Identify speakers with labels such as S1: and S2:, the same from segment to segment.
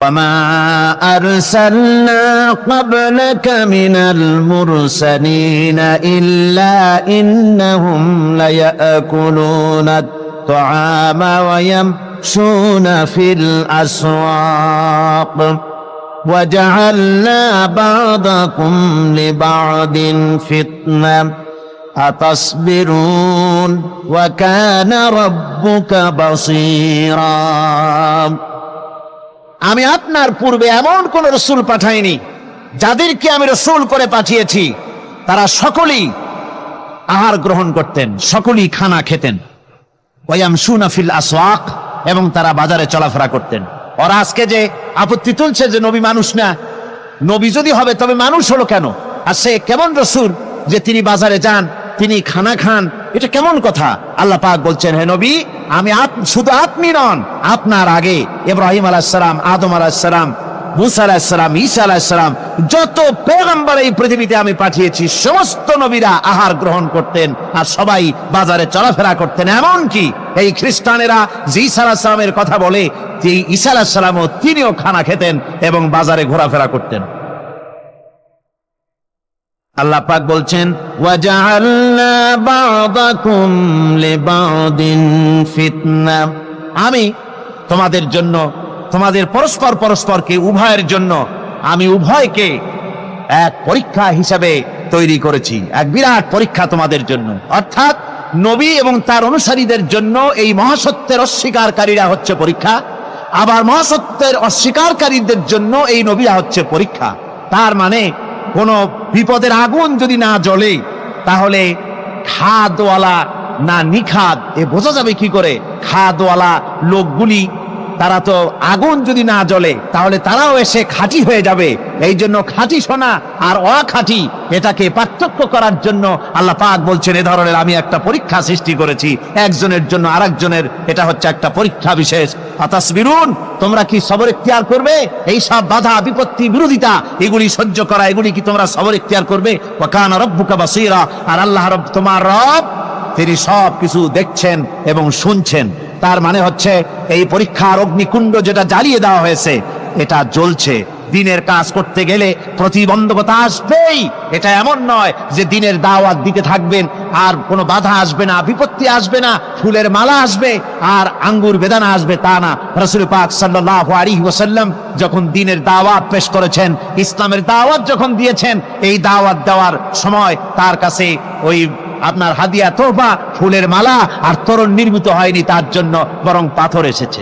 S1: وما أرسلنا قبلك من المرسلين إلا إنهم ليأكلون الطعام ويمشون في الأسواق وجعلنا بعضكم لبعض فتنة أتصبرون وكان ربك بصيرا। আমি আপনার পূর্বে এমন কোন রাসূল পাঠাইনি যাদেরকে আমি রাসূল করে পাঠিয়েছি তারা সকলেই আহার গ্রহণ করতেন, সকলেই খানা খেতেন। ওয়ায়ামশুনা ফিল আসওয়াক, এবং তারা বাজারে চলাফেরা করতেন। ওরা আজকে যে আপত্তি তুলছে যে নবী মানুষ না, নবী যদি হবে তবে মানুষ হলো কেন? আর সে কেমন রাসূল যে তিনি বাজারে যান, তিনি খানা খান? এটা কেমন কথা? আল্লাহ পাক বলছেন, হে নবী, আমি শুধু আপনি নন, আপনার আগে ইব্রাহিম আলাইহিস সালাম, আদম আলাইহিস সালাম, মুসা আলাইহিস সালাম, ঈসা আলাইহিস সালাম, যত পয়গম্বর এই পৃথিবীতে আমি পাঠিয়েছি সমস্ত নবীরা আহার গ্রহণ করতেন আর সবাই বাজারে চলাফেরা করতেন। এমন কি এই খ্রিস্টানেরা যে ঈসা আলাইহিস সালামের কথা বলে, যে ঈসা আলাইহিস সালামও তিনিও খানা খেতেন এবং বাজারে ঘোরাফেরা করতেন। আল্লাহ পাক বলছেন, ওয়াজআলনা বা'দাকুম লিবা'দিন ফিতনা, আমি তোমাদের জন্য, তোমাদের পরস্পরকে উভয়ের জন্য আমি উভয়কে এক পরীক্ষা হিসাবে তৈরি করেছি, এক বিরাট পরীক্ষা তোমাদের জন্য। অর্থাৎ নবী এবং তার অনুসারীদের জন্য এই মহাসত্যের অস্বীকারীরা হচ্ছে পরীক্ষা, আবার মহাসত্যের অস্বীকারীদের জন্য এই নবীরা হচ্ছে পরীক্ষা। তার মানে কোন বিপদের আগুন যদি না জ্বলে তাহলে খাদওয়ালা না নিখাদ এ বোঝা যাবে কি করে? খাদওয়ালা লোকগুলি তারা তো আগুন যদি না জ্বলে তাহলে তারাও এসে খাঁটি হয়ে যাবে। এই জন্য খাঁটি সোনা আর অখাঁটি এটাকে পার্থক্য করার জন্য আল্লাহ পাক বলছেন, এ ধরনের আমি একটা পরীক্ষা সৃষ্টি করেছি একজনের জন্য আরেকজনের, এটা হচ্ছে একটা পরীক্ষা বিশেষ। আতাসবিরুন, তোমরা কি সবর ইখতিয়ার করবে? এই সব বাধা বিপত্তি বিরোধিতা এগুলি সহ্য করা, এগুলি কি তোমরা সবর ইখতিয়ার করবে? ওয়া কানা রাব্বুকা বাসীরা, আর আল্লাহ রব, তোমার রব, তিনি সব কিছু দেখছেন এবং শুনছেন। তার মানে হচ্ছে এই পরীক্ষার অগ্নিকুণ্ড যেটা জ্বালিয়ে দেওয়া হয়েছে এটা জ্বলছে। দিনের কাজ করতে গেলে প্রতিবন্ধকতা আসবেই। এটা এমন নয় যে দিনের দাওয়াত দিতে থাকবেন আর কোনো বাধা আসবে না, বিপত্তি আসবে না, ফুলের মালা আসবে আর আঙ্গুর বেদানা আসবে, তা না। রাসূল পাক সাল্লাল্লাহু আলাইহি ওয়াসাল্লাম যখন দিনের দাওয়াত পেশ করেছেন, ইসলামের দাওয়াত যখন দিয়েছেন, এই দাওয়াত দেওয়ার সময় তার কাছে ওই আপনার হাদিয়া, তোহফা, ফুলের মালা আর তরুণ নির্মিত হয়নি তার জন্য, বরং পাথর এসেছে।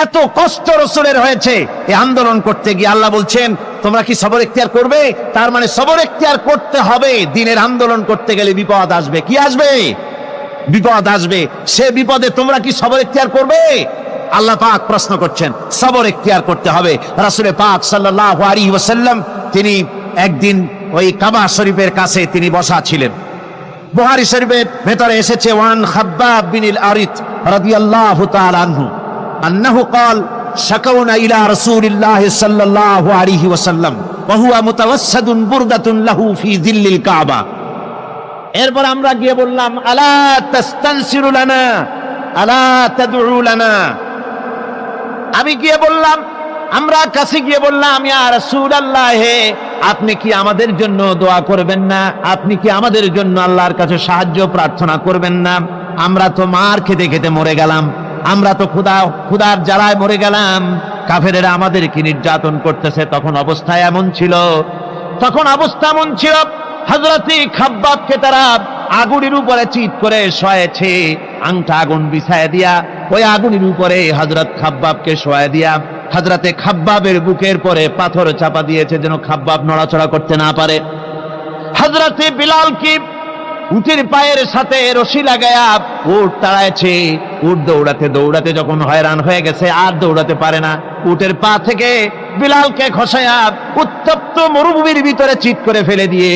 S1: এত কষ্ট রাসূলের হয়েছে এই আন্দোলন করতে গিয়ে। আল্লাহ বলছেন, তোমরা কি সবর ইখতিয়ার করবে? তার মানে সবর ইখতিয়ার করতে হবে। দিনের আন্দোলন করতে গেলে বিপদ আসবে। কি আসবে? বিপদ আসবে। সে বিপদে তোমরা কি সবর ইখতিয়ার করবে? আল্লাহ পাক প্রশ্ন করছেন। সবর ইখতিয়ার করতে হবে। রাসূল পাক সাল্লাল্লাহু আলাইহি ওয়াসাল্লাম তিনি একদিন ওই কাবা শরীফের কাছে তিনি বসা ছিলেন। বুখারী শরীফের ভেতরে এসেছে, ওয়ান খাব্বাব বিন আরিত রাদিয়াল্লাহু তাআলা আনহু আন্নাহু قال شكونا الى رسول الله صلى الله عليه وسلم وهو متوسد بردة له في ظل الكعبة। এরপর আমরা গিয়ে বললাম, আলা তাস্তানসিরু লানা আলা তাদউ লানা। আমি গিয়ে বললাম, আমরা কাছে গিয়ে বললাম, ইয়া রাসূলুল্লাহ, হে আপনি কি আমাদের জন্য দোয়া করবেন না? আপনি কি আমাদের জন্য আল্লাহর কাছে সাহায্য প্রার্থনা করবেন না? আমরা তো মার খেতে খেতে মরে গেলাম, আমরা তো ক্ষুধার জ্বালায় মরে গেলাম, কাফেরেরা আমাদেরকে নির্যাতন করতেছে। তখন অবস্থা এমন ছিল, হযরতে খাব্বাবকে তারা আগুনের উপরে চিৎ করে শোয়াছে, আংটা আগুন বিছায় দিয়া ওই আগুনের উপরে হযরত খাব্বাবকে শোয়ায় দিয়া হযরতে খাব্বাবের বুকের পরে পাথর চাপা দিয়েছে যেন খাব্বাব নড়াচড়া করতে না পারে। হযরতে বিলালকে উটের পায়ের সাথে রশি লাগায়া উট তাড়াইছে। উট দৌড়াতে দৌড়াতে যখন হয়রান হয়ে গেছে আর দৌড়াতে পারে না, উটের পা থেকে বিলালকে খসায়া উত্তপ্ত মরুভূমির ভিতরে চিৎ করে ফেলে দিয়ে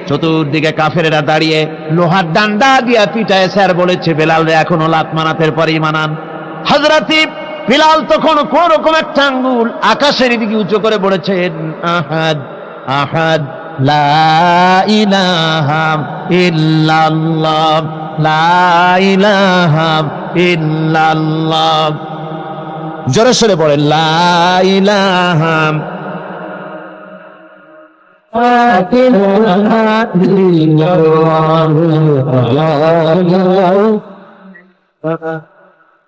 S1: চতুর্দিকে কাফেরেরা দাঁড়িয়ে লোহার ডান্ডা দিয়া পিটাইছে আর বলেছে, বেলাল রে এখনো লাত মানাতের পরেই মানান। হযরতে বিলাল তখন কোন রকম একটা আঙ্গুল আকাশের দিকে উঁচু করে বলেছেন, আহাদ আহাদ লা ইলাহা ইল্লাল্লাহ লা ইলাহা ইল্লাল্লাহ জোরে সরে পড়েন লা ইলাহা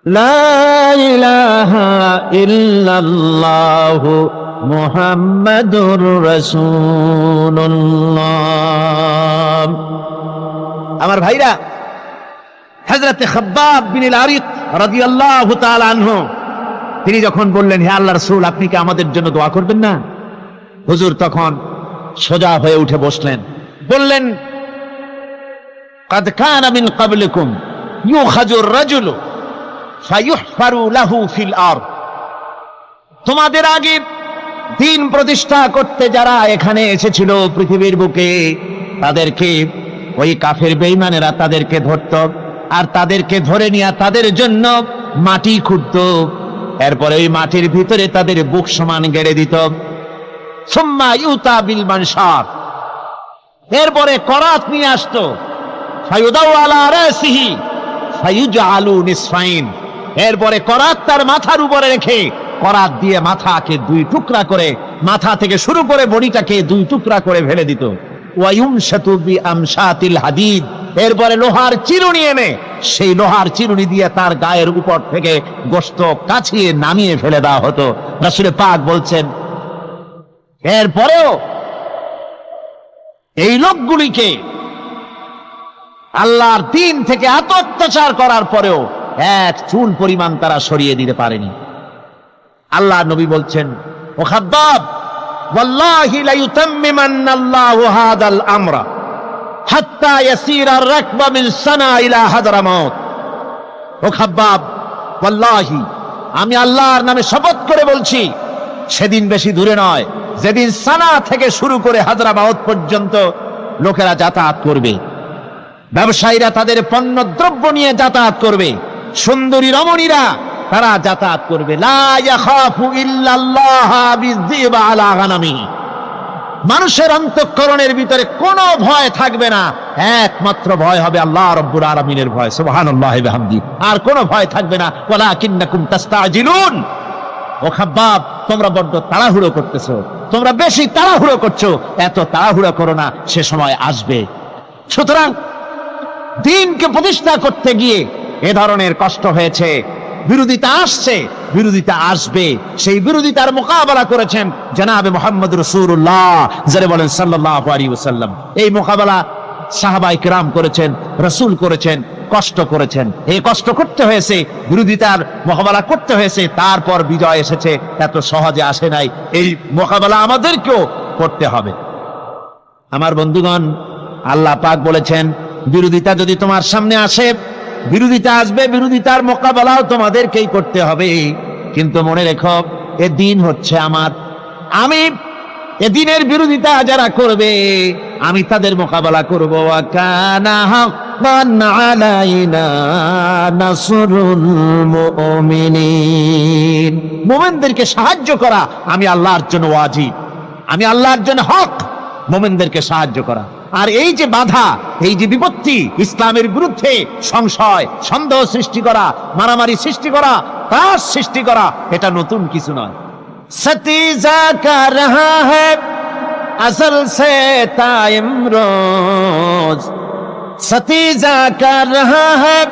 S1: লা ইলাহা ইল্লাল্লাহু মুহাম্মাদুর রাসূলুল্লাহ। আমার ভাইরা, হযরতে খাব্বাব বিন আল-আরিক রাদিয়াল্লাহু তাআলা আনহু তিনি যখন বললেন, হে আল্লাহর রাসূল, আপনি কি আমাদের জন্য দোয়া করবেন না? হুজুর তখন সোজা হয়ে উঠে বসলেন, বললেন, قد كان من قبلكم يؤخذ الرجل فيحفر له في الارض। তোমাদের আগে দিন প্রতিষ্ঠা করতে যারা এখানে এসেছিল পৃথিবীর বুকে, তাদেরকে ওই কাফের বেঈমানেরা তাদেরকে ধরত, আর তাদেরকে ধরে নিয়ে তাদের জন্য মাটি খুঁড়ত, এরপরে ওই মাটির ভিতরে তাদের বুক সমান গেড়ে দিত। সুম্মা ইউতা বিল মানশার, এরপরে করাত নিয়ে আসতো, ফায়ুদাউ আলা রাসিহি ফায়ুজআলু নিসফাইন, এরপরে করাত তার মাথার উপরে রেখে করাত দিয়ে মাথাকে দুই টুকরা করে, মাথা থেকে শুরু করে বডিটাকে দুই টুকরা করে ফেলে দিত। ওয়ায়ুমশাতু বিআমশাতিল হাদিদ, এরপরে লোহার চিরুনি এনে সেই লোহার চিরুনি দিয়ে তার গায়ের উপর থেকে গোশত কাছিয়ে নামিয়ে ফেলে দেওয়া হতো। রাসূল পাক বলছেন, এরপরেও এই লোকগুলিকে আল্লাহর দিন থেকে এত অত্যাচার করার পরেও এক চুল পরিমাণ তারা সরিয়ে দিতে পারেনি। আল্লাহ নবী বলছেন, ও খাব্বাব, ওয়াল্লাহি লা ইউতাম্মিমান্নাল্লাহু হাদাল আমরা হাত্তা ইয়াসিরা আর-রাকবা মিন সানা ইলা হাদরামাউত। ও খাব্বাব, ওয়াল্লাহি, আমি আল্লাহর নামে শপথ করে বলছি, সেদিন বেশি দূরে নয় যেদিন সানা থেকে শুরু করে হাদরামাউত পর্যন্ত লোকেরা যাতায়াত করবে, ব্যবসায়ীরা তাদের পণ্য দ্রব্য নিয়ে যাতায়াত করবে, সুন্দরী রমণীরা তারা যাতায়াত করবে। লা ইয়াখাফু ইল্লাল্লাহ বিযিবা আলা গানামিহি, মানুষের অন্তঃকরণের ভিতরে কোনো ভয় থাকবে না, একমাত্র ভয় হবে আল্লাহ রাব্বুল আলামিনের ভয়, সুবহানাল্লাহি ওয়া বিহামদিহি, আর কোনো ভয় থাকবে না। ওয়ালাকিন্নাকুম তাস্তাজিলুন, ও খাব্বাব, তোমরা বড্ড তাড়াহুড়ো করতেছো, তোমরা বেশি তাড়াহুড়ো করছো, এত তাড়াহুড়ো করো না, সে সময় আসবে। সুতরাং দিনকে প্রতিষ্ঠা করতে গিয়ে এ ধরনের কষ্ট হয়েছে, বিরোধিতা আসছে, বিরোধিতা আসবে, সেই বিরোধিতার মোকাবেলা করেছেন জনাবে মুহাম্মদ রাসূলুল্লাহ, যারা বলেন সাল্লাল্লাহু আলাইহি ওয়াসাল্লাম। এই মোকাবেলা সাহাবায়ে কেরাম করেছেন, রাসূল করেছেন, কষ্ট করেছেন, এই কষ্ট করতে হয়েছে, বিরোধিতার মোকাবেলা করতে হয়েছে, তারপর বিজয় এসেছে, এত সহজে আসে নাই। এই মোকাবেলা আমাদেরকেও করতে হবে। আমার বন্ধুগণ, আল্লাহ পাক বলেছেন, বিরোধিতা যদি তোমার সামনে আসে, বিরোধিতা আসবে, বিরোধিতার মোকাবেলাও তোমাদেরকেই করতে হবে, কিন্তু মনে রেখো, এ দিন হচ্ছে আমার, আমি এ দিনের বিরোধিতা যারা করবে আমি তাদের মোকাবেলা করবো। ওয়া কানা হাক্কান আলাইনা নাসরুল মুমিনিন, মুমিনদেরকে সাহায্য করা আমি আল্লাহর জন্য ওয়াজিব, আমি আল্লাহর জন্য হক মুমিনদেরকে সাহায্য করা। আর এই যে বাধা, এই যে বিপত্তি, ইসলামের বিরুদ্ধে সংশয় সন্দেহ সৃষ্টি করা, মারামারি সৃষ্টি করা, ত্রাস সৃষ্টি করা, এটা নতুন কিছু নয়। সতীজা কা রহা হ্যায় আসল সে তাইম রোজ, সতীজা কা রহা হ্যায়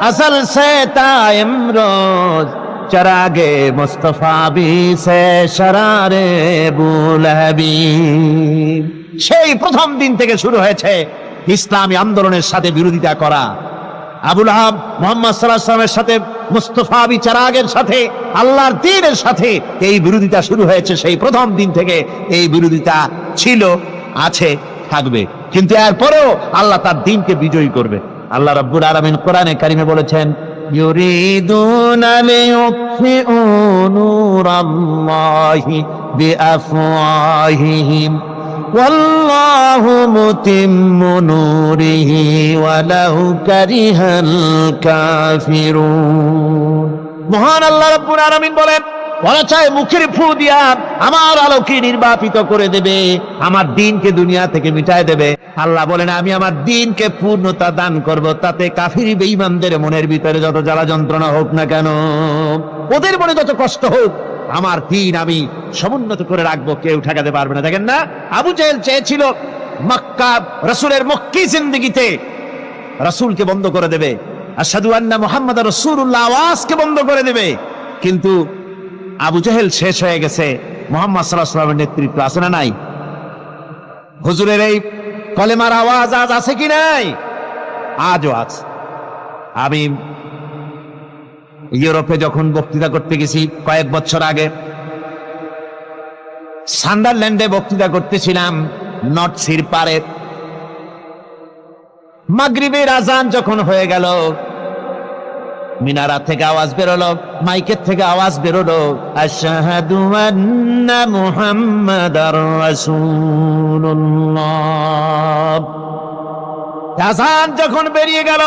S1: আসল সে তাইম রোজ, চরাগে মুস্তফা বি সে শরারে বুলহবি। সেই প্রথম দিন থেকে শুরু হয়েছে ইসলামী আন্দোলনের সাথে বিরোধিতা করা। আবুল আহাব মুহাম্মদ সাল্লাল্লাহু আলাইহি ওয়াসাল্লামের সাথে, মুস্তাফা বি চারাগের সাথে, আল্লাহর দ্বীনের সাথে এই বিরোধিতা শুরু হয়েছে। সেই প্রথম দিন থেকে এই বিরোধিতা ছিল, আছে, থাকবে, কিন্তু এরপরেও আল্লাহ তার দ্বীনকে বিজয়ী করবে। আল্লাহ রাব্বুল আলামিন কোরআনে কারিমে বলেছেন, ইউরিদুনা লিইউতফিউ নূরাল্লাহি বিআফওয়াহিহিম ওয়াল্লাহু মুতিম্মু নূরিহি ওয়ালাউ কারিহাল কাফিরুন। মহান আল্লাহ রাব্বুল আলামিন বলেন, ওরা চায় মুখের ফু দিয়া আমার আলোকে নির্বাপিত করে দেবে, আমার দ্বীনকে দুনিয়া থেকে মিটায় দেবে। আল্লাহ বলেন আমি আমার দ্বীনকে পূর্ণতা দান করব, তাতে কাফির বেঈমানদের মনের ভিতরে যত জ্বালা যন্ত্রণা হোক না কেন, ওদের মনে যত কষ্ট হোক, আমার দ্বীন আমি সমুন্নত করে রাখবো, কেউ ঠেকাতে পারবে না। দেখেন না, আবু জেহেল চেয়েছিল মক্কা রাসূলের মক্কি জিন্দেগিতে রাসূলকে বন্ধ করে দেবে, আশহাদু আন্না মুহাম্মাদুর রাসূলুল্লাহ আওয়াজকে বন্ধ করে দেবে, কিন্তু আবু জেহেল শেষ হয়ে গেছে। মুহাম্মদ সাল্লাল্লাহু আলাইহি ওয়াসাল্লামের নেতৃত্ব আছে না নাই? হুজুরের এই কলেমার আওয়াজ আজ আছে কি নাই? আজও আছে। আমি ইউরোপে যখন বক্তৃতা করতে গেছি কয়েক বছর আগে, সান্ডারল্যান্ডে বক্তৃতা করতেছিলাম, নর্থ সির পারে। মাগরিবের আজান যখন হয়ে গেল, মিনারা থেকে আওয়াজ বেরোলো, মাইকের থেকে আওয়াজ বেরোলো, আশহাদু আন্না মুহাম্মাদার রাসূলুল্লাহ। আজান যখন বেরিয়ে গেল,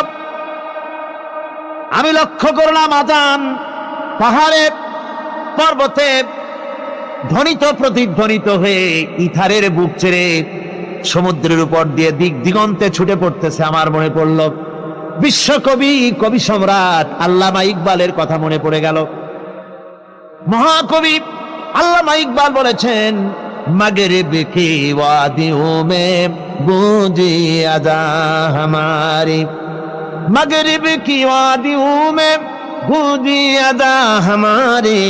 S1: আমি লক্ষ্য করলাম আজান পাহাড়ে পর্বতে ধ্বনিত প্রতিধ্বনিত হয়ে ইথারের বুক ছেড়ে সমুদ্রের উপর দিয়ে দিক দিগন্তে ছুটে পড়তেছে। আমার মনে পড়ল বিশ্বকবি, কবি সম্রাট আল্লামা ইকবালের কথা মনে পড়ে গেল। মহাকবি আল্লামা ইকবাল বলেছেন, মগরিব কি ওয়াদিयों में गूंजी अदा हमारी, मगरिब की वादियों में गूंजी अदा हमारी,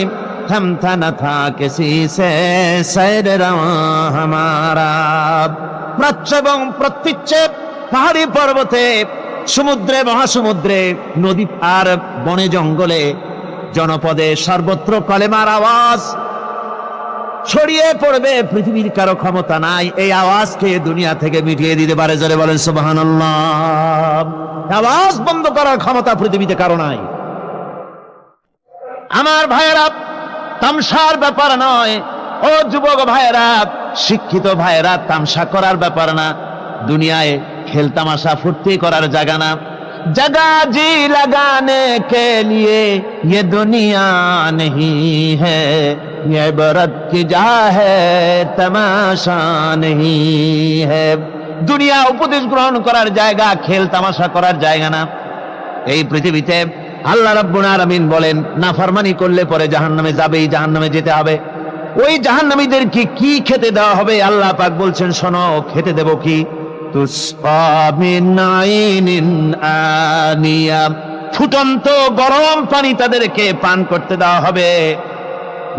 S1: थमता न था किसी से सैर रवां हमारा। প্রাচ্য এবং প্রত্যুচ্ছে পাহাড়ি পর্বতে, সমুদ্রে, মহাসমুদ্রে, নদী আর বনে জঙ্গলে, জনপদে সর্বত্র কলেমার আওয়াজ ছড়িয়ে পড়বে। পৃথিবীর কারো ক্ষমতা নাই এই আওয়াজকে দুনিয়া থেকে মিটিয়ে দিতে পারে। জোরে বলেন সুবহানাল্লাহ। আওয়াজ বন্ধ করার ক্ষমতা পৃথিবীতে কারো নাই। আমার ভাইয়েরা, তামসার ব্যাপার নয়। ও যুবক ভাইয়েরা, শিক্ষিত ভাইয়েরা, তামসা করার ব্যাপার না। দুনিয়ায় খেল তামাশা ফুর্তি করার জায়গা না। जगह जी लगाने के लिए ये दुनिया नहीं है, ये इबरत की जा है तमाशा नहीं है। দুনিয়া উপদেশ গ্রহণ করার জায়গা, খেল তামাশা করার জায়গা না। এই পৃথিবীতে আল্লাহ রাব্বুল আলামিন বলেন, নাফরমানি করলে পরে জাহান্নামে যাবেই, জাহান্নামে যেতে হবে। ওই জাহান্নামীদেরকে কি খেতে দেওয়া হবে? আল্লাহ পাক বলছেন, শোনো, খেতে দেব কি? তুসকা মিন আইনিন আনিয়া, ফুটন্ত গরম পানি তাদেরকে পান করতে দেওয়া হবে।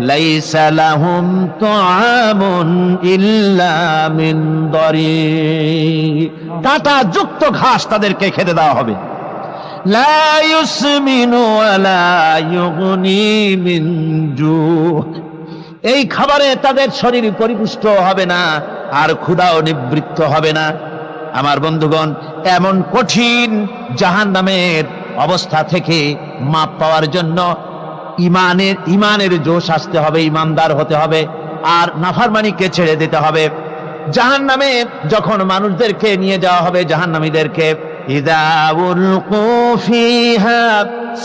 S1: লাইসা লাহুম তুআমুন ইল্লা মিন দারি, কাঁটা যুক্ত ঘাস তাদেরকে খেতে দেওয়া হবে। লা ইউসমিনু ওয়ালা ইউগনি মিন জু, এই খাবারে তাদের শরীর পরিপুষ্ট হবে না, আর ক্ষুধাও নিবৃত্ত হবে না। আমার বন্ধুগণ, এমন কঠিন জাহান্নামের অবস্থা থেকে মাপ পাওয়ার জন্য ইমানের জোশ আসতে হবে, ইমানদার হতে হবে, আর নাফরমানিকে ছেড়ে দিতে হবে। জাহান্নামে যখন মানুষদেরকে নিয়ে যাওয়া হবে, জাহান্নামীদেরকে, ইযা উলকু ফিহা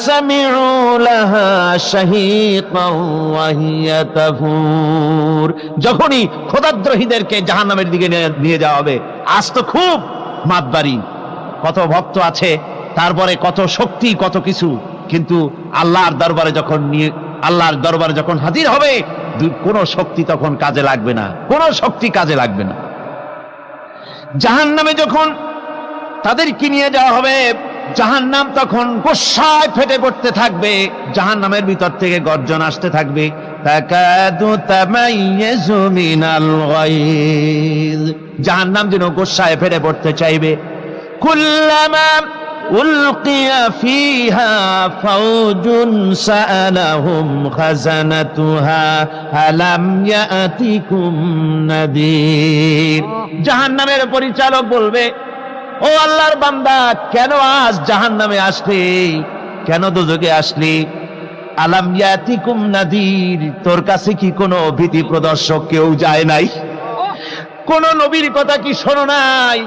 S1: সামিউ লাহা শাহীকান ওয়া হিয়া তাফুর, যখনই খোদাদ্রোহীদেরকে জাহান্নামের দিকে নিয়ে যাওয়া হবে, আজ তো খুব মাতবাড়ি, কত ভক্ত আছে, তারপরে কত শক্তি, কত কিছু, কিন্তু আল্লাহর দরবারে যখন হাজির হবে, কোনো শক্তি তখন কাজে লাগবে না, কোনো শক্তি কাজে লাগবে না। জাহান্নামে যখন তাদেরকে নিয়ে যাওয়া হবে, জাহান্নাম তখন গোসায় ফেটে পড়তে থাকবে, জাহান্নামের ভিতর থেকে গর্জন আসতে থাকবে, তাকাদু তামাইয়াজু মিনাল গায়জ, জাহান্নাম যেন গোসায় ফেটে পড়তে চাইবে। কুল্লামা উলকিয়া ফিহা ফাওজুন সাআলাহুম খাজানাতুহা আলাম ইয়াতিকুম নাদির, জাহান্নামের পরিচালক বলবে, ও আল্লাহর বান্দা, কেন আজ জাহান্নামে আসলি, কেন দোজখে আসলি? আলাম ইয়াতিকুম নাদির, তোর কাছে কি কোনো ভীতি প্রদর্শক কেউ যায় নাই? কোন নবীর কথা কি শোনো নাই?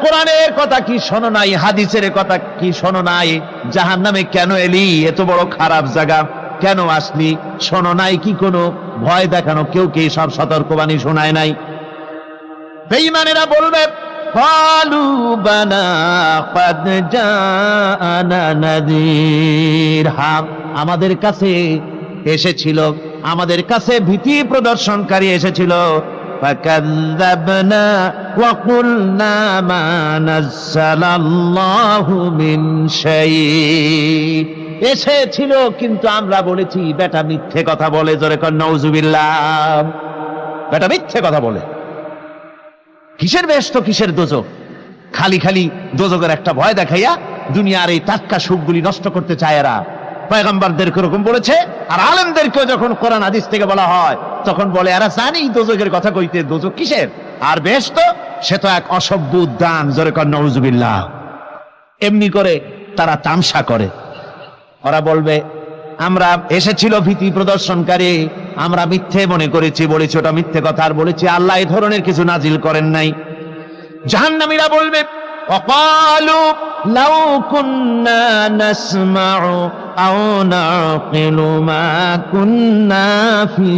S1: কোরআনের কথা কি শোনো নাই? হাদিসের কথা কি শোনো নাই? জাহান্নামে কেন এলি? এত বড় খারাপ জায়গা, কেন আসলি? শোনো নাই কি কোনো ভয় দেখানো কেউ কি সব সতর্কবাণী শোনায় নাই? বেঈমানেরা বলবে ক্বালু বালা ক্বাদ জাআনা নাযীর, হ্যাঁ আমাদের কাছে এসেছিল, আমাদের কাছে ভীতি প্রদর্শনকারী এসেছিল। ফাকাযযাবনা ওয়া কুলনা মা নাযালাল্লাহু মিন শাই, এসেছিল কিন্তু আমরা বলেছি বেটা মিথ্যে কথা বলে। জোরে কর নাউযুবিল্লাহ। বেটা মিথ্যে কথা বলে। কিসের বেহেশত কিসের দোজখ? খালি খালি দোজখের একটা ভয় দেখাইয়া দুনিয়ার এই টাটকা সুখগুলি নষ্ট করতে চায় এরা। পয়গম্বরদেরকে এরকম বলেছে, আর আলেমদেরকেও যখন কোরআন হাদিস থেকে বলা হয় তখন বলে এরা জানি দোজখের কথা কইতে, দোজখ কিসের আর বেহেশত সে তো এক অসভ্য উদ্যান। জোরে কর নাউযুবিল্লাহ। এমনি করে তারা তামসা করে। ওরা বলবে আমরা এসেছিল ভীতি প্রদর্শনকারী, আমরা মিথ্যে মনে করেছি, বলেছি ওটা মিথ্যে কথা, আর বলেছি আল্লাহ এই ধরনের কিছু নাজিল করেন নাই। জাহান্নামীরা বলবে ওয়াকালু লাউ কুন্না নাসমাউ আও নাকিলু মা কুন্না ফি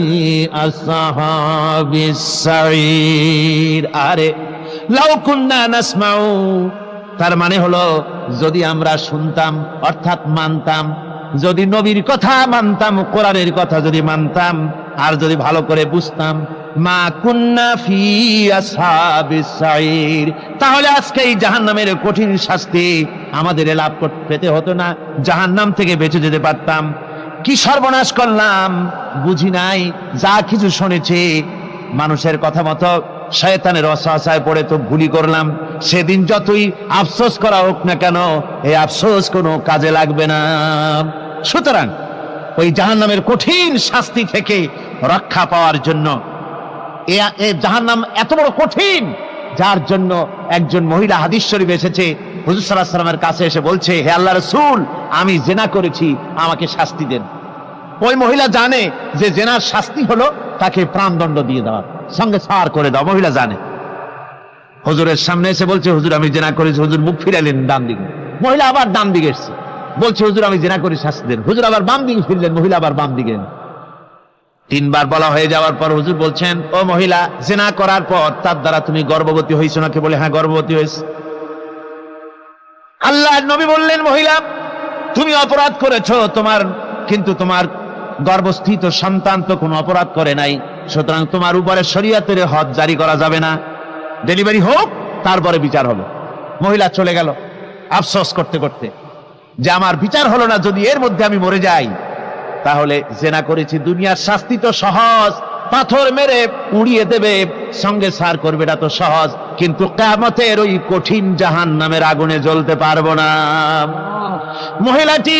S1: আসহাবিস সাঈর। আরে লাউ কুন্না নাসমাউ, তার মানে হলো যদি আমরা শুনতাম অর্থাৎ মানতাম, যদি নবীর কথা মানতাম, কোরআনের কথা যদি মানতাম, আর যদি ভালো করে বুঝতাম, মা কুন্না ফি আসহাবিস সাঈর, তাহলে আজকে এই জাহান্নামের কঠিন শাস্তি আমাদের লাভ পেতে হতো না, জাহান্নাম থেকে বেঁচে যেতে পারতাম। কি সর্বনাশ করলাম বুঝি নাই, যা কিছু শুনেছি মানুষের কথা মতো শয়তানের ওয়াসওয়াসায় পড়ে তো ভুলই করলাম। সেদিন যতই আফসোস করা হোক না কেন এই আফসোস কোনো কাজে লাগবে না। সুতরাং ওই জাহান্নামের কঠিন শাস্তি থেকে রক্ষা পাওয়ার জন্য, এই জাহান্নাম এত বড় কঠিন যার জন্য একজন মহিলা হাদিস শরীফ এসেছে, হুজুর সাল্লাল্লাহু আলাইহি ওয়াসাল্লামের কাছে এসে বলছে, হে আল্লাহর রাসূল আমি জিনা করেছি, আমাকে শাস্তি দেন। ওই মহিলা জানে যে জেনার শাস্তি হলো তাকে প্রাণদণ্ড দিয়ে দেওয়া, সঙ্গে ছাড় করে দাও। মহিলা জানে। হুজুরের সামনে এসে বলছে হুজুর আমি জেনা করেছি। হুজুর মুখ ফিরাইলেন ডান দিকে, মহিলা আবার ডান দিকে এসছে, বলছে হুজুর আমি জেনা করে শাস্তি দেন। হুজুর আবার বাম দিকে ফিরলেন, মহিলা আবার বাম দিকে। তিনবার বলা হয়ে যাওয়ার পর হুজুর বলছেন, ও মহিলা জেনা করার পর তার দ্বারা তুমি গর্ভবতী হয়েছো নাকি? বলে হ্যাঁ গর্ভবতী হয়েছে। আল্লাহর নবী বললেন, মহিলা তুমি অপরাধ করেছো, কিন্তু তোমার গর্ভস্থিত সন্তান তো কোনো অপরাধ করে নাই, সুতরাং তোমার উপরে শরীয়তের হদ জারি করা যাবে না, ডেলিভারি হোক তারপরে বিচার হবে। মহিলা চলে গেল আফসোস করতে করতে যে আমার বিচার হলো না, যদি এর মধ্যে আমি মরে যাই তাহলে জেনা করেছি। দুনিয়ার শাস্তি তো সহজ, পাথর মেরে উড়িয়ে দেবে, সঙ্গে সার করবে, এটা তো সহজ, কিন্তু কিয়ামতের ওই কঠিন জাহান্নামের আগুনে জ্বলতে পারবো না। মহিলাটি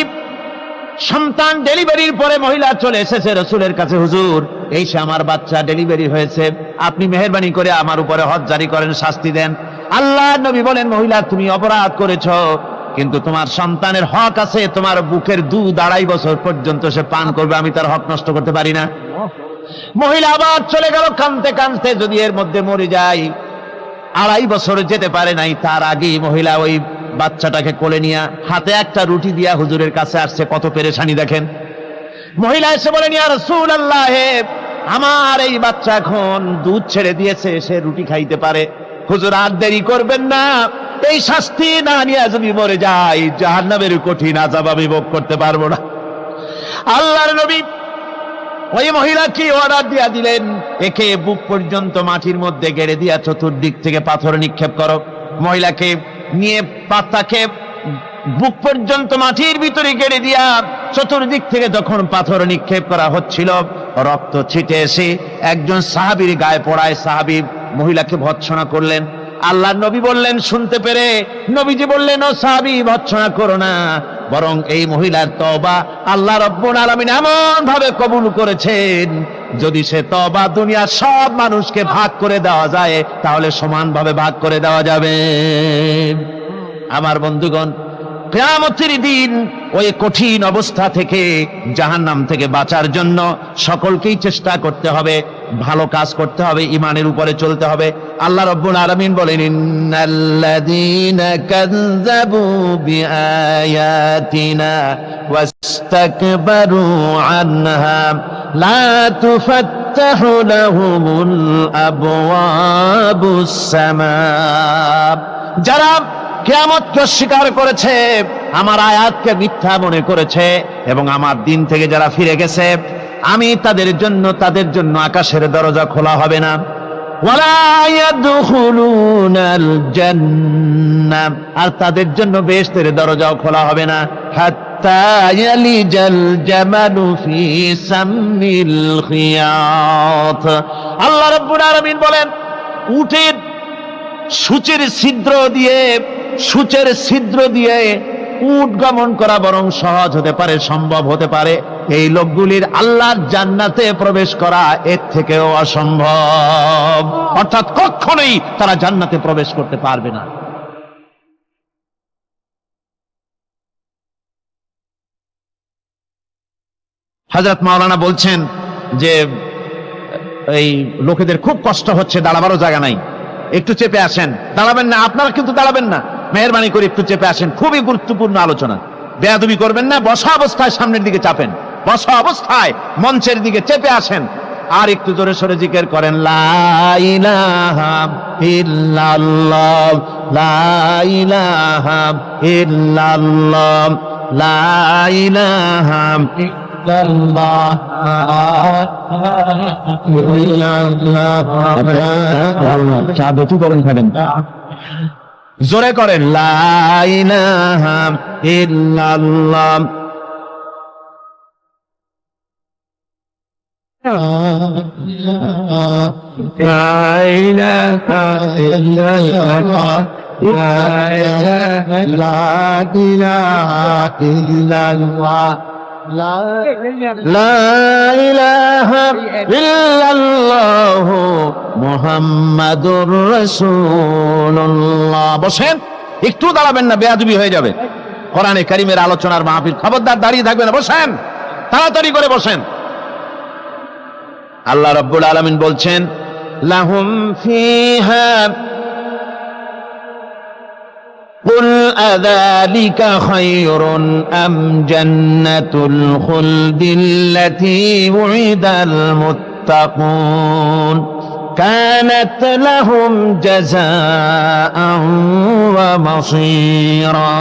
S1: সন্তান ডেলিভারির পরে মহিলা চলে এসেছে রাসূলের কাছে, হুজুর এই সে আমার বাচ্চা ডেলিভারি হয়েছে, আপনি মেহেরবানি করে আমার উপরে হদ জারি করেন, শাস্তি দেন। আল্লাহর নবী বলেন, মহিলা তুমি অপরাধ করেছো, কিন্তু তোমার সন্তানের হক আছে, তোমার বুকের দুধ 2.5 বছর পর্যন্ত সে পান করবে, আমি তার হক নষ্ট করতে পারি না। মহিলা আবার চলে গেল কাঁদতে কাঁদতে, যদি এর মধ্যে মরে যায়। 2.5 বছর যেতে পারে নাই, তার আগেই মহিলা ওই বাচ্চাটাকে কোলে নিয়ে হাতে একটা রুটি দিয়া হুজুরের কাছে আসছে। কত পেরেশানি দেখেন। মহিলা এসে বলেন, ইয়া রাসূলুল্লাহ আমার এই বাচ্চা এখন দুধ ছেড়ে দিয়েছে, সে রুটি খাইতে পারে, হুজুর আর দেরি করবেন না, এই শাস্তি না নিয়ে যদি মরে যাই জাহান্নামের কঠিন আযাব আমি ভোগ করতে পারবো না। আল্লাহর নবী ওই মহিলাকে অর্ডার দিয়া দিলেন, একে বুক পর্যন্ত মাটির মধ্যে গেড়ে দিয়া চতুর্দিক থেকে পাথর নিক্ষেপ করো। মহিলাকে নিয়ে পাতাকে বুক পর্যন্ত মাটির ভিতরে গেড়ে দিয়া চতুর্দিক থেকে যখন পাথর নিক্ষেপ করা হচ্ছিল, রক্ত ছিটে এসে একজন সাহাবীর গায়ে পড়ায়। সাহাবী মহিলাকে ভৎসনা করলেন। আল্লাহর নবী বললেন শুনতে পেরে, নবীজি বললেন, ও সাহাবী ভৎসনা করো না, বরং এই মহিলার তওবা আল্লাহ রাব্বুল আলামিন এমন ভাবে কবুল করেছেন, যদি সে তওবা দুনিয়ার সব মানুষকে ভাগ করে দেওয়া যায় তাহলে সমানভাবে ভাগ করে দেওয়া যাবে। আমার বন্ধুগণ, কিয়ামতের দিন ওই কঠিন অবস্থা থেকে, জাহান্নাম থেকে বাঁচার জন্য সকলকেই চেষ্টা করতে হবে। ভালো কাজ করতে হবে, ইমানের উপরে চলতে হবে। আল্লাহ রাব্বুল আলামিন বলেন, ইন্নাল্লাযীনা কাযযাবু বিআয়াতিনা ওয়াস্তাকবারু আনহা লা তুফাত্তাহু লাহুমুল আবওয়াবুস সামা। যারা কিয়ামতকে অস্বীকার করেছে, আমার আয়াতকে মিথ্যা মনে করেছে এবং আমার দিন থেকে যারা ফিরে গেছে, আমি তাদের জন্য আকাশের দরজা খোলা হবে না। ওয়ালা ইয়াদখুলুনাল জান্নাহ, আর তাদের জন্য বেহেশতের দরজাও খোলা হবে না। হাত্তা ইয়ালিজাল জামালু ফি সামিল খিয়াত। আল্লাহ রাব্বুল আলামিন বলেন, উটের সূচের ছিদ্র দিয়ে উট গমন করা বরং সহজ হতে পারে, সম্ভব হতে পারে। এই লোকগুলির আল্লাহর জান্নাতে প্রবেশ করা এর থেকেও অসম্ভব, অর্থাৎ কখনোই তারা জান্নাতে প্রবেশ করতে পারবে না। হযরত মাওলানা বলছেন যে এই লোকেদের খুব কষ্ট হচ্ছে, দাঁড়াবারও জায়গা নাই, একটু চেপে আসেন। দাঁড়াবেন না, আপনারা কিন্তু দাঁড়াবেন না, মেহেরবানি করে একটু চেপে আসেন। খুবই গুরুত্বপূর্ণ আলোচনা, বেয়াদবি করবেন না। বসা অবস্থায় সামনের দিকে চাপেন, বসা অবস্থায় মঞ্চের দিকে চেপে আসেন। আর একটু জোরে সরে জিকির করেন, লা ইলাহা ইল্লাল্লাহ, লা ইলাহা ইল্লাল্লাহ, লা ইলাহা জোরে করেন, লা ইলাহা ইল্লাল্লাহ। লা ইলাহা ইল্লাল্লাহু মুহাম্মাদুর রাসূলুল্লাহ। বসেন, একটু দাঁড়াবেন না, বেয়াদবি হয়ে যাবে। কোরআনে কারীমের আলোচনার মাহফিল, খবরদার দাঁড়িয়ে থাকবেন না, বসেন, তাড়াতাড়ি করে বসেন। আল্লাহ রাব্বুল আলামিন বলছেন, লাহুম ফিহা قل أذلك خير أم جنة الخلد التي وعد المتقون كانت لهم جزاء ومصيرا।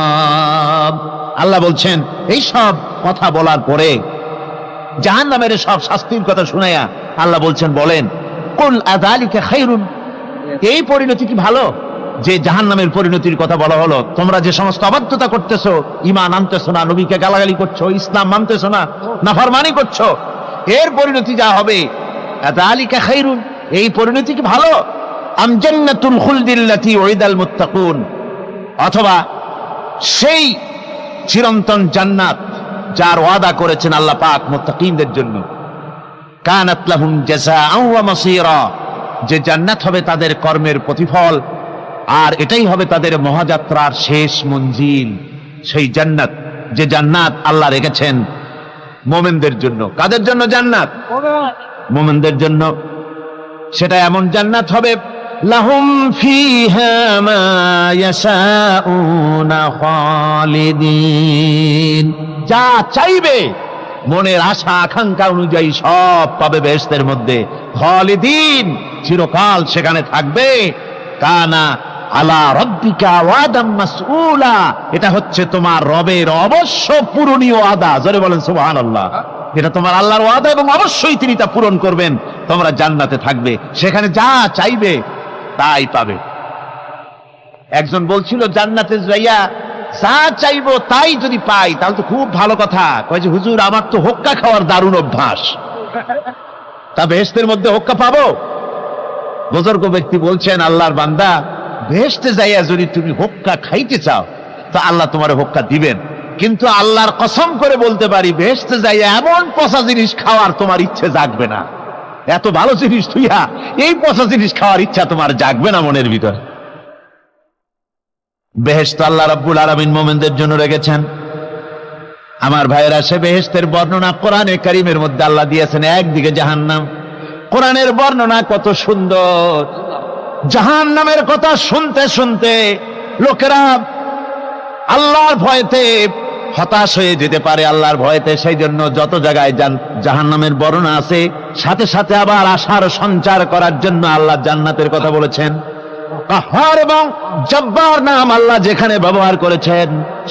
S1: আল্লাহ বলছেন, এই সব কথা বলার পরে, জাহান্নামের সব শাস্তির কথা শুনাইয়া আল্লাহ বলছেন, বলেন, কুল আযালিকা খায়রুন, এই পরিণতি কি ভালো যে জাহান্নামের পরিণতির কথা বলা হলো? তোমরা যে সমস্ত অবাধ্যতা করতেছো, ঈমান আনতেছো না, নবীকে গালাগালি করছো, ইসলাম মানতেছো না, নাফরমানি করছো, এর পরিণতি যা হবে, আযালিকা খায়রুন, এই পরিণতি কি ভালো? আম জান্নাতুল খুলদিল্লাতী উইদাল মুত্তাকুন, অথবা সেই চিরন্তন জান্নাত যার ওয়াদা করেছেন আল্লাহ পাক মুত্তাকিনদের জন্য। কানাত লাহুম জাযাআন ওয়া মাসীরা, যে জান্নাত হবে তাদের কর্মের প্রতিফল, আর এটাই হবে তাদের মহাযাত্রার শেষ মঞ্জিল। সেই জান্নাত, যে জান্নাত আল্লাহ রেখেছেন মুমিনদের জন্য। কাদের জন্য জান্নাত? মুমিনদের জন্য। সেটা এমন জান্নাত হবে, লাহুম ফিহা মা ইয়াশাউনা খালিদিন, যা চাইবে মনের আশা আকাঙ্ক্ষা অনুযায়ী সব পাবে বেহেশতের মধ্যে। খালিদিন, চিরকাল সেখানে থাকবে। কানা আলা রব্বিকা ওয়াদাম মাসউলা, এটা হচ্ছে তোমার রবের অবশ্য পূরণীয় ওয়াদা। জোরে বলেন সুবহানাল্লাহ। এটা তোমার আল্লাহর ওয়াদা এবং অবশ্যই তিনি তা পূরণ করবেন। তোমরা জান্নাতে থাকবে, সেখানে যা চাইবে তাই পাবে। একজন বলছিল, জান্নাতে যাইয়া যা চাইবো তাই যদি পাই তাহলে তো খুব ভালো কথা। কয় যে, হুজুর আমার তো হোক্কা খাওয়ার দারুণ অভ্যাস, তা বেহেশতের মধ্যে হোক্কা পাবো? বুজুর্গ ব্যক্তি বলছেন, আল্লাহর বান্দা, বেহেশতে যাইয়া যদি তুমি হোক্কা খাইতে চাও তো আল্লাহ তোমার হোক্কা দিবেন, কিন্তু আল্লাহর কসম করে বলতে পারি, বেহেশতে যাইয়া এমন পচা জিনিস খাওয়ার তোমার ইচ্ছে জাগবে না। এত ভালো জিনিস তুইয়া এই পচা জিনিস খাওয়ার ইচ্ছা তোমার জাগবে না মনের ভিতরে। বেহেশত আল্লাহ রাব্বুল আলামিন মুমিনদের জন্য রেখেছেন। আমার ভাইয়েরা, সে বেহেশতের বর্ণনা কোরআনে কারীমের মধ্যে আল্লাহ দিয়েছেন। একদিকে জাহান্নাম, কোরআনের বর্ণনা কত সুন্দর। জাহান্নামের কথা শুনতে শুনতে লোকেরা আল্লাহর ভয়েতে হতাশ হয়ে যেতে পারে, আল্লাহর ভয়েতে। সেই জন্য যত জায়গায় জাহান্নামের বর্ণনা আছে, সাথে সাথে আবার আশার সঞ্চার করার জন্য আল্লাহ জান্নাতের কথা বলেছেন। কাহ্হার এবং জব্বার নাম আল্লাহ যেখানে ব্যবহার করেছেন,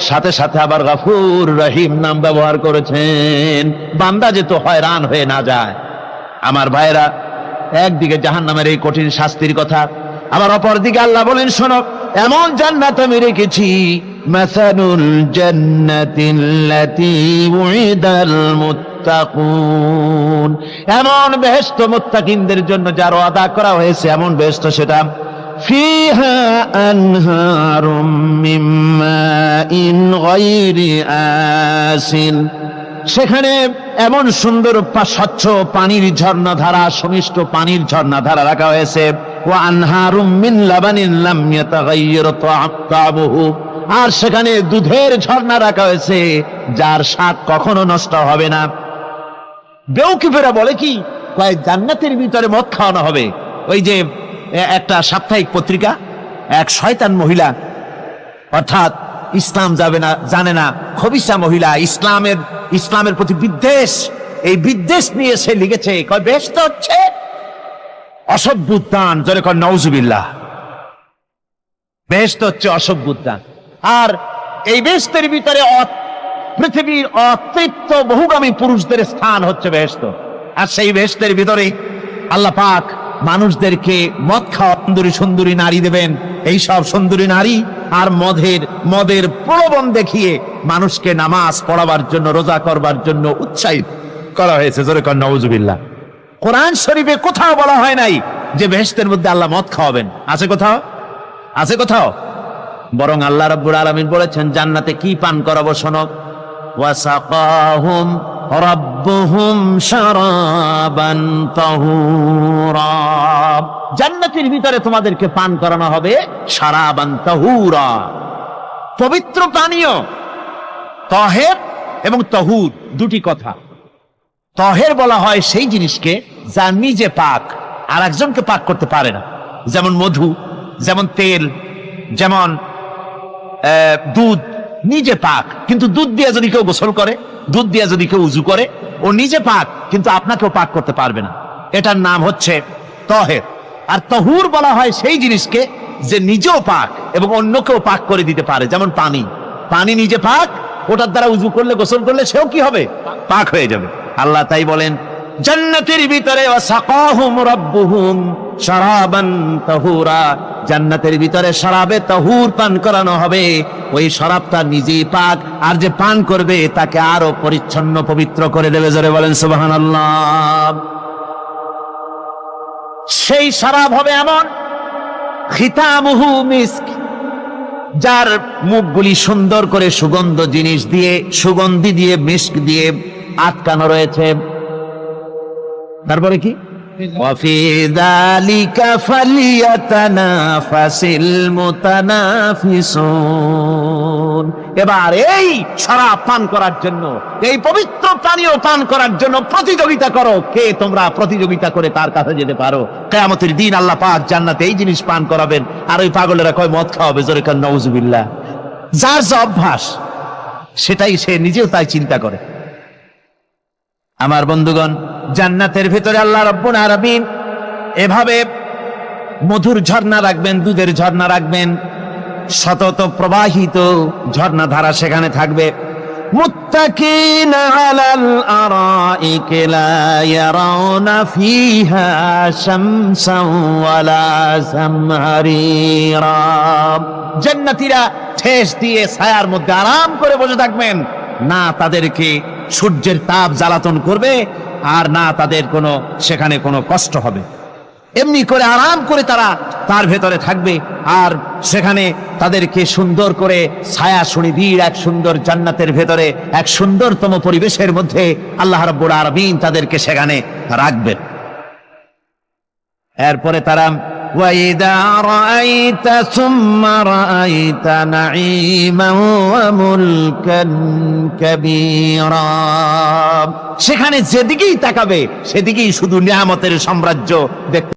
S1: সাথে সাথে আবার গফুর রহিম নাম ব্যবহার করেছেন, বান্দা যেত হয়রান হয়ে না যায়। আমার ভাইরা, একদিকে জাহান্নামের এই কঠিন শাস্তির কথা, আবার অপরদিকে আল্লাহ বলেন, শোনো, এমন জান্নাত আমি রেখেছি, মাসালুল জান্নাতিল্লাতী উইদাল মুত্তাকুন, এমন বেহেশত মুত্তাকিনদের জন্য যার ওয়াদা করা হয়েছে, এমন বেহেশত সেটা, ফিহা আনহারুম মিন মাইন গায়রি আসিন, সেখানে এমন সুন্দর স্বচ্ছ পানির ঝর্ণাধারা, সুমিষ্ট পানির ঝর্ণাধারা রাখা হয়েছে। ওয়া আনহারুম মিন লাবানিন লাম ইয়াতাগায়্যার তা'আমুহু, আর সেখানে দুধের ঝর্ণা রাখা হয়েছে যার স্বাদ কখনো নষ্ট হবে না। বেউকিফেরা বলে কি, কয় জান্নাতের ভিতরে মদ খাওয়ানো হবে। ওই যে একটা সাপ্তাহিক পত্রিকা, এক শয়তান মহিলা, অর্থাৎ ইসলাম জানে না, খবিসা মহিলা, ইসলামের প্রতি বিদ্বেষ, এই বিদ্বেষ নিয়ে সে লিখেছে, কয় বেহেশত হচ্ছে অসভ্য উদ্যান, জোরে কয় নাউজুবিল্লাহ। বেহেশত হচ্ছে অসভ্য উদ্যান, আর এই বেহেশতের ভিতরে পৃথিবীর অতৃপ্ত বহুগামী পুরুষদের স্থান হচ্ছে বেহেশত। আর সেই বেহেশতের ভিতরে আল্লাহ পাক মানুষদেরকে মদ খাওয়া সুন্দরী সুন্দরী নারী দেবেন। এই সব সুন্দরী নারী আর মদের প্রলোভন দেখিয়ে মানুষকে নামাজ পড়াবার জন্য, রোজা করবার জন্য উৎসাহিত করা হয়েছে। জোরে কর নাউজুবিল্লাহ। কোরআন শরীফে কোথাও বলা হয় নাই যে বেহেশতের মধ্যে আল্লাহ মদ খাওয়াবেন। আছে কোথাও? আছে কোথাও? বরং আল্লাহ রাব্বুল আলামিন বলেছেন, জান্নাতে কি পান করাবো শোনো, ওয়াসাকাহুম রাব্বুহুম শারাবান তাহুরা, জান্নাতের ভিতরে তোমাদেরকে পান করানো হবে শারাবান তাহুরা, পবিত্র পানীয়। তাহের এবং তাহুর দুটি কথা। তাহের বলা হয় সেই জিনিসকে যা নিজে পাক আর একজনকে পাক করতে পারে না, যেমন মধু, যেমন তেল, যেমন দুধ নিজে পাক, কিন্তু দুধ দিয়ে যদি কেউ গোসল করে, দুধ দিয়ে যদি কেউ উজু করে, ও নিজে পাক, কিন্তু আপনাকেও পাক করতে পারবে না। এটার নাম হচ্ছে তাহের। আর তাহুর বলা হয় সেই জিনিসকে যে নিজেও পাক এবং অন্যকেও পাক করে দিতে পারে, যেমন পানি। পানি নিজে পাক, ওটার দ্বারা উজু করলে, গোসল করলে সেও কি হবে? পাক হয়ে যাবে। আল্লাহ তাই বলেন, জান্নাতের ভিতরে ওয়াসাকাহুম রাব্বুহুম শারাবান তাহুরা, জান্নাতের ভিতরে শরাবে তাহুর পান করানো হবে। ওই শরাবটা নিজেই পাক, আর যে পান করবে তাকে আরো পরিচ্ছন্ন পবিত্র করে দেবে। জোরে বলেন সুবহানাল্লাহ। সেই শরাব হবে এমন, খিতামুহু মিস্ক, যার মুখগুলি সুন্দর করে সুগন্ধ জিনিস দিয়ে, সুগন্ধি দিয়ে, মিস্ক দিয়ে আটকানো রয়েছে। তারপরে কি, ওয়াফি যালিকা ফালিয়াতানাফাসিল মুতানাফিসুন, এবার এই শরাব পান করার জন্য, এই পবিত্র পানীয় পান করার জন্য প্রতিযোগিতা করো, কে তোমরা প্রতিযোগিতা করে তার কাছে যেতে পারো। কিয়ামতের দিন আল্লাহ পাক জান্নাতে এই জিনিস পান করাবেন, আর ওই পাগলেরা কয় মদ খাওয়াবে। জোরে কান নাউজুবিল্লাহ। যার যা অভ্যাস সেটাই সে নিজেও তাই চিন্তা করে। আমার বন্ধুগণ, জান্নাতের ভিতরে আল্লাহ রাব্বুল আলামিন এভাবে মধুর ঝর্ণা রাখবেন, দুধের ঝর্ণা রাখবেন, সতত প্রবাহিত ঝর্ণা ধারা সেখানে থাকবে। মুত্তাকিনা আলাল আরাইকি লা ইয়ারাউনা ফিহা শামসান ওয়ালা জামহারিরা, জান্নাতীরা ঠেস দিয়ে ছায়ার মধ্যে আরাম করে বসে থাকবেন, না তাদেরকে সূর্যের তাপ জ্বালাতন করবে, আর না তাদের সেখানে কোনো কষ্ট হবে। এমনি করে আরাম করে তারা তার ভেতরে থাকবে, আর সেখানে তাদেরকে সুন্দর করে ছায়া সুনিবিড় এক সুন্দর জান্নাতের ভেতরে এক সুন্দরতম পরিবেশের মধ্যে আল্লাহ রাব্বুল আলামিন তাদেরকে সেখানে রাখবেন। এরপরে তারা وإذا رأيت ثم رأيت نعيما وملكا كبيرا সেখানে যেদিকেই তাকাবে সেদিকেই শুধু নিয়ামতের সাম্রাজ্য দেখতে